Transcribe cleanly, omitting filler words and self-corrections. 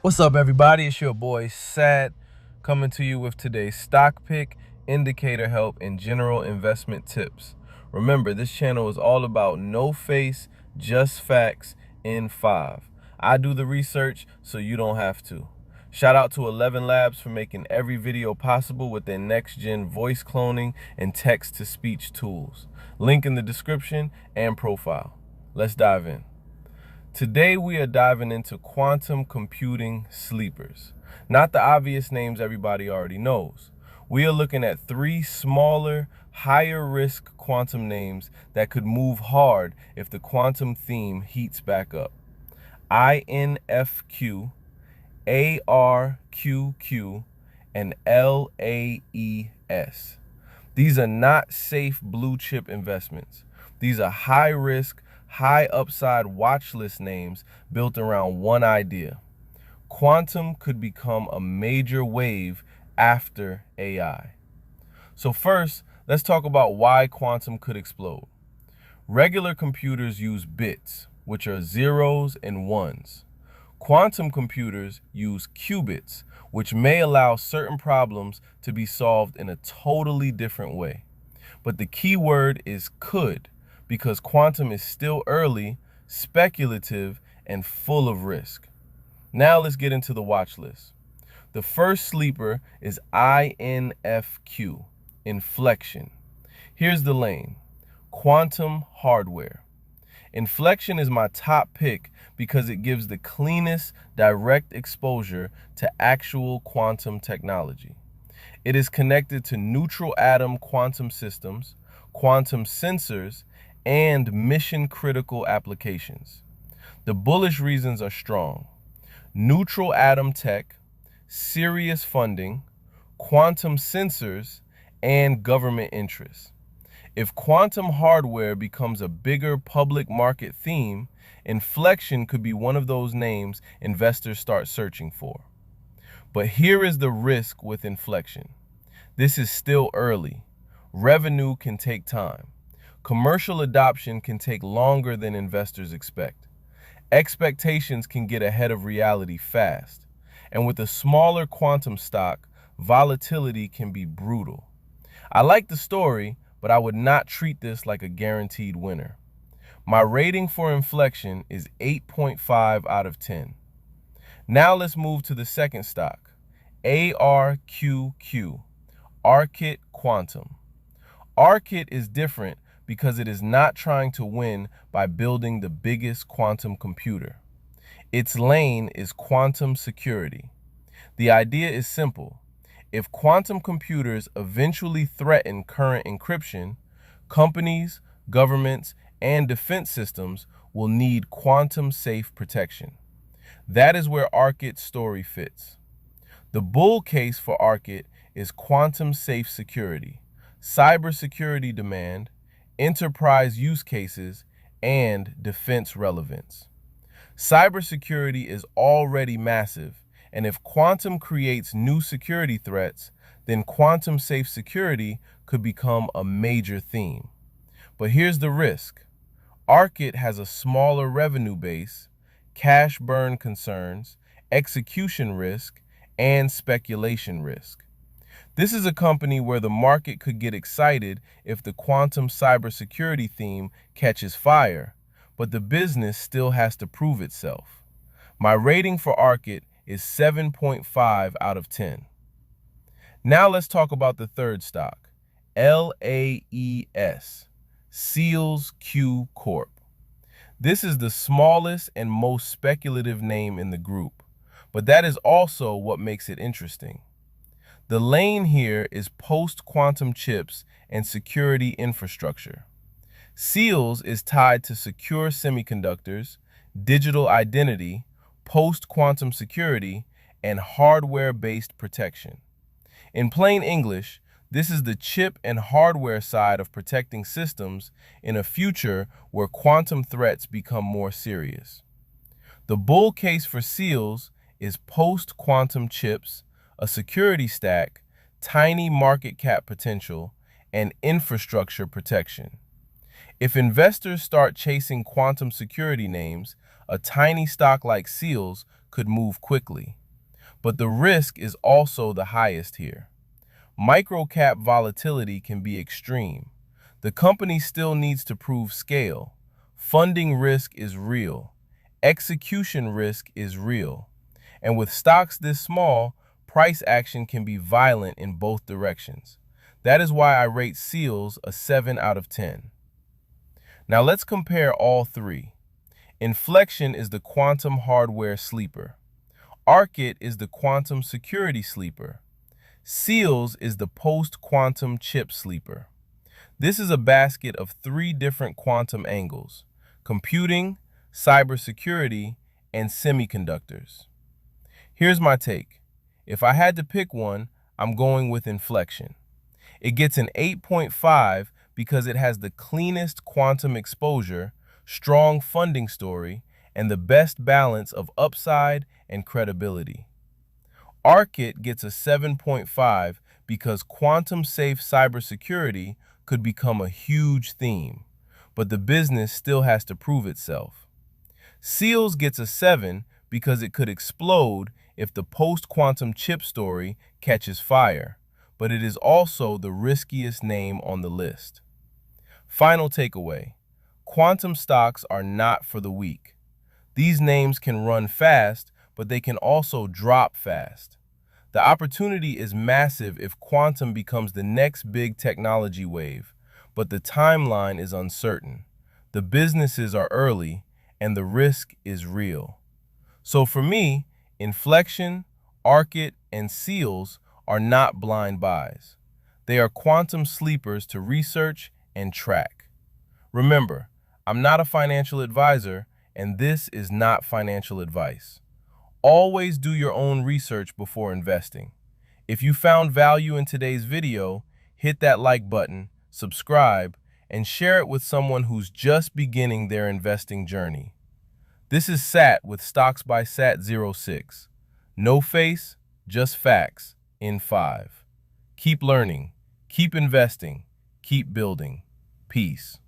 What's up, everybody? It's your boy Satt coming to you with today's stock pick, indicator help, and general investment tips. Remember, this channel is all about no face, just facts in 5. I do the research so you don't have to. Shout out to 11 Labs for making every video possible with their next-gen voice cloning and text-to-speech tools. Link in the description and profile. Let's dive in. Today we are diving into quantum computing sleepers. Not the obvious names everybody already knows. We are looking at 3 smaller, higher risk quantum names that could move hard if the quantum theme heats back up. INFQ, ARQQ, and LAES. These are not safe blue chip investments. These are high risk, high upside watch list names built around one idea. Quantum could become a major wave after AI. So first, let's talk about why quantum could explode. Regular computers use bits, which are zeros and ones. Quantum computers use qubits, which may allow certain problems to be solved in a totally different way. But the key word is could, because quantum is still early, speculative, and full of risk. Now let's get into the watch list. The first sleeper is INFQ, inflection. Here's the lane: quantum hardware. Inflection is my top pick because it gives the cleanest direct exposure to actual quantum technology. It is connected to neutral atom quantum systems, quantum sensors, and mission-critical applications. The bullish reasons are strong: neutral atom tech, serious funding, quantum sensors, and government interests. If quantum hardware becomes a bigger public market theme, inflection could be one of those names investors start searching for. But here is the risk with inflection. This is still early. Revenue can take time. Commercial adoption can take longer than investors expect. Expectations can get ahead of reality fast. And with a smaller quantum stock, volatility can be brutal. I like the story, but I would not treat this like a guaranteed winner. My rating for inflection is 8.5 out of 10. Now let's move to the second stock, ARQQ, ARQQ Quantum. ARQQ is different because it is not trying to win by building the biggest quantum computer. Its lane is quantum security. The idea is simple. If quantum computers eventually threaten current encryption, companies, governments, and defense systems will need quantum-safe protection. That is where ARQQ's story fits. The bull case for ARQQ is quantum-safe security, cybersecurity demand, enterprise use cases, and defense relevance. Cybersecurity is already massive, and if quantum creates new security threats, then quantum-safe security could become a major theme. But here's the risk. ARQQ has a smaller revenue base, cash burn concerns, execution risk, and speculation risk. This is a company where the market could get excited if the quantum cybersecurity theme catches fire, but the business still has to prove itself. My rating for ARQQ is 7.5 out of 10. Now let's talk about the third stock, LAES, Seals Q Corp. This is the smallest and most speculative name in the group, but that is also what makes it interesting. The lane here is post-quantum chips and security infrastructure. Seals is tied to secure semiconductors, digital identity, post-quantum security, and hardware-based protection. In plain English, this is the chip and hardware side of protecting systems in a future where quantum threats become more serious. The bull case for Seals is post-quantum chips, a security stack, tiny market cap potential, and infrastructure protection. If investors start chasing quantum security names, a tiny stock like Seals could move quickly, but the risk is also the highest here. Microcap volatility can be extreme. The company still needs to prove scale. Funding risk is real. Execution risk is real. And with stocks this small, price action can be violent in both directions. That is why I rate SEALs a 7 out of 10. Now let's compare all three. Inflection is the quantum hardware sleeper. ARQQ is the quantum security sleeper. SEALs is the post-quantum chip sleeper. This is a basket of three different quantum angles: computing, cybersecurity, and semiconductors. Here's my take. If I had to pick one, I'm going with inflection. It gets an 8.5 because it has the cleanest quantum exposure, strong funding story, and the best balance of upside and credibility. ARQQ gets a 7.5 because quantum-safe cybersecurity could become a huge theme, but the business still has to prove itself. SEALs gets a 7 because it could explode if the post-quantum chip story catches fire, but it is also the riskiest name on the list. Final takeaway: quantum stocks are not for the weak. These names can run fast, but they can also drop fast. The opportunity is massive if quantum becomes the next big technology wave, but the timeline is uncertain. The businesses are early, and the risk is real. So for me, inflection, ARQQ, and SEALs are not blind buys. They are quantum sleepers to research and track. Remember, I'm not a financial advisor, and this is not financial advice. Always do your own research before investing. If you found value in today's video, hit that like button, subscribe, and share it with someone who's just beginning their investing journey. This is Satt with Stocks by Satt06. No face, just facts in 5. Keep learning, keep investing, keep building. Peace.